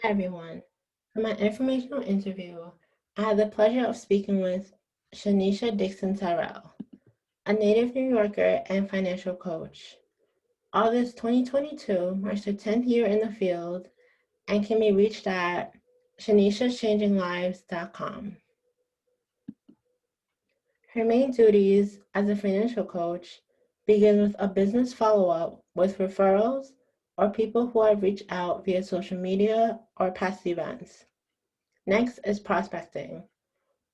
Hi, everyone. For my informational interview, I had the pleasure of speaking with Shanisha Dixon-Tyrell, a native New Yorker and financial coach. August 2022 marks her 10th year in the field and can be reached at shanishachanginglives.com. Her main duties as a financial coach begin with a business follow-up with referrals or people who have reached out via social media or past events. Next is prospecting,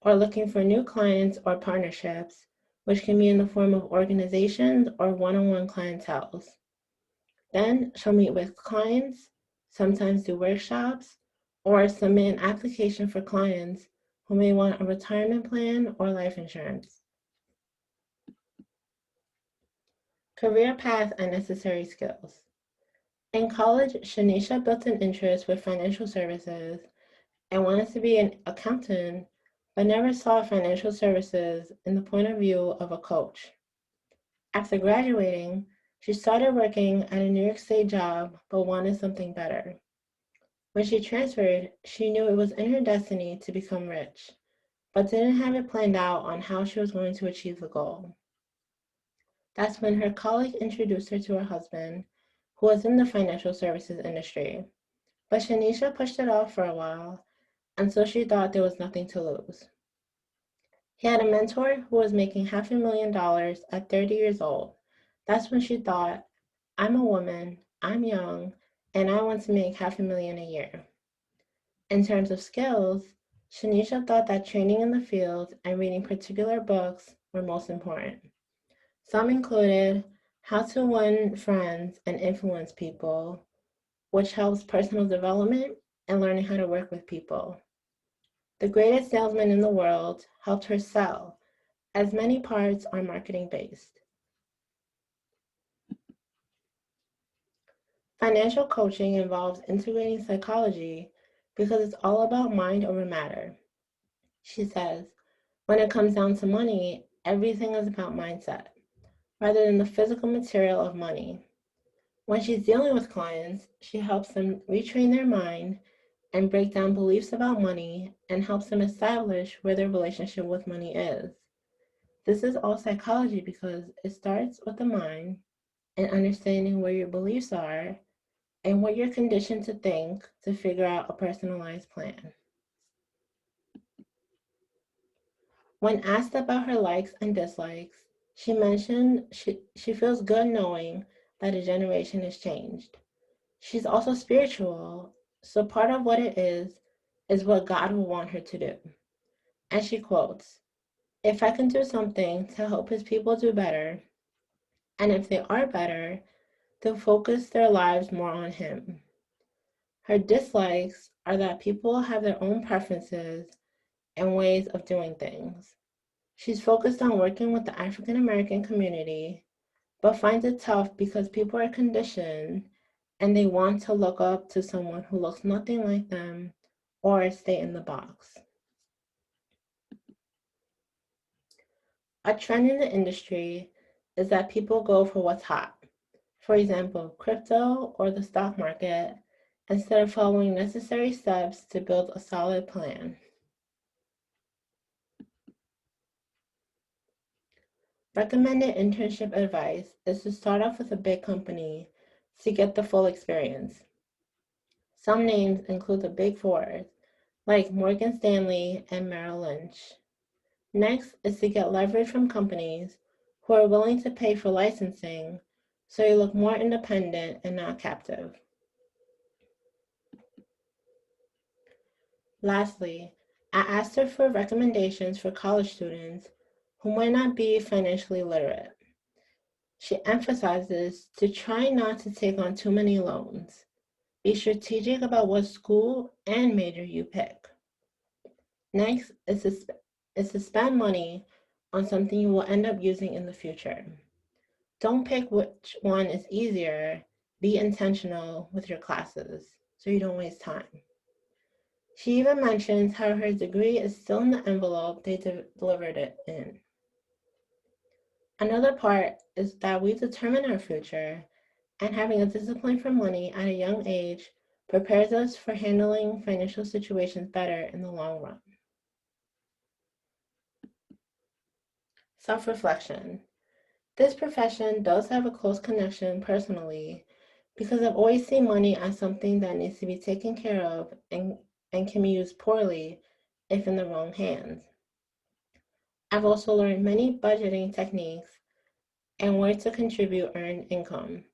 or looking for new clients or partnerships, which can be in the form of organizations or one-on-one clienteles. Then she'll meet with clients, sometimes do workshops, or submit an application for clients who may want a retirement plan or life insurance. Career path and necessary skills. In college, Shanisha built an interest with financial services and wanted to be an accountant, but never saw financial services in the point of view of a coach. After graduating, she started working at a New York State job, but wanted something better. When she transferred, she knew it was in her destiny to become rich, but didn't have it planned out on how she was going to achieve the goal. That's when her colleague introduced her to her husband, who was in the financial services industry. But Shanisha pushed it off for a while until she thought there was nothing to lose. He had a mentor who was making $500,000 at 30 years old. That's when she thought, I'm a woman, I'm young, and I want to make $500,000 a year. In terms of skills, Shanisha thought that training in the field and reading particular books were most important. Some included How to Win Friends and Influence People, which helps personal development and learning how to work with people. The Greatest Salesman in the World helped her sell, as many parts are marketing based. Financial coaching involves integrating psychology because it's all about mind over matter. She says, when it comes down to money, everything is about mindset rather than the physical material of money. When she's dealing with clients, she helps them retrain their mind and break down beliefs about money and helps them establish where their relationship with money is. This is all psychology because it starts with the mind and understanding where your beliefs are and what you're conditioned to think to figure out a personalized plan. When asked about her likes and dislikes, she mentioned she feels good knowing that a generation has changed. She's also spiritual, so part of what it is what God will want her to do. And she quotes, if I can do something to help his people do better, and if they are better, they'll focus their lives more on him. Her dislikes are that people have their own preferences and ways of doing things. She's focused on working with the African American community, but finds it tough because people are conditioned and they want to look up to someone who looks nothing like them or stay in the box. A trend in the industry is that people go for what's hot. For example, crypto or the stock market, instead of following necessary steps to build a solid plan. Recommended internship advice is to start off with a big company to get the full experience. Some names include the Big Fours, like Morgan Stanley and Merrill Lynch. Next is to get leverage from companies who are willing to pay for licensing so you look more independent and not captive. Lastly, I asked her for recommendations for college students who might not be financially literate. She emphasizes to try not to take on too many loans. Be strategic about what school and major you pick. Next is to spend money on something you will end up using in the future. Don't pick which one is easier. Be intentional with your classes so you don't waste time. She even mentions how her degree is still in the envelope they delivered it in. Another part is that we determine our future, and having a discipline for money at a young age prepares us for handling financial situations better in the long run. Self-reflection. This profession does have a close connection personally because I've always seen money as something that needs to be taken care of and can be used poorly if in the wrong hands. I've also learned many budgeting techniques and where to contribute earned income.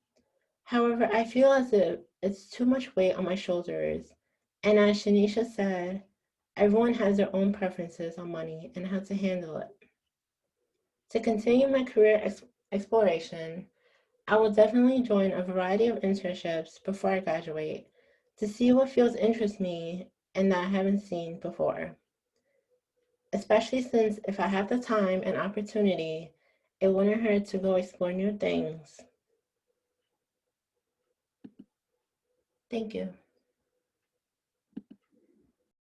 However, I feel as if it's too much weight on my shoulders, and as Shanisha said, everyone has their own preferences on money and how to handle it. To continue my career exploration, I will definitely join a variety of internships before I graduate to see what fields interest me and that I haven't seen before. Especially since if I have the time and opportunity, it wouldn't hurt to go explore new things. Thank you.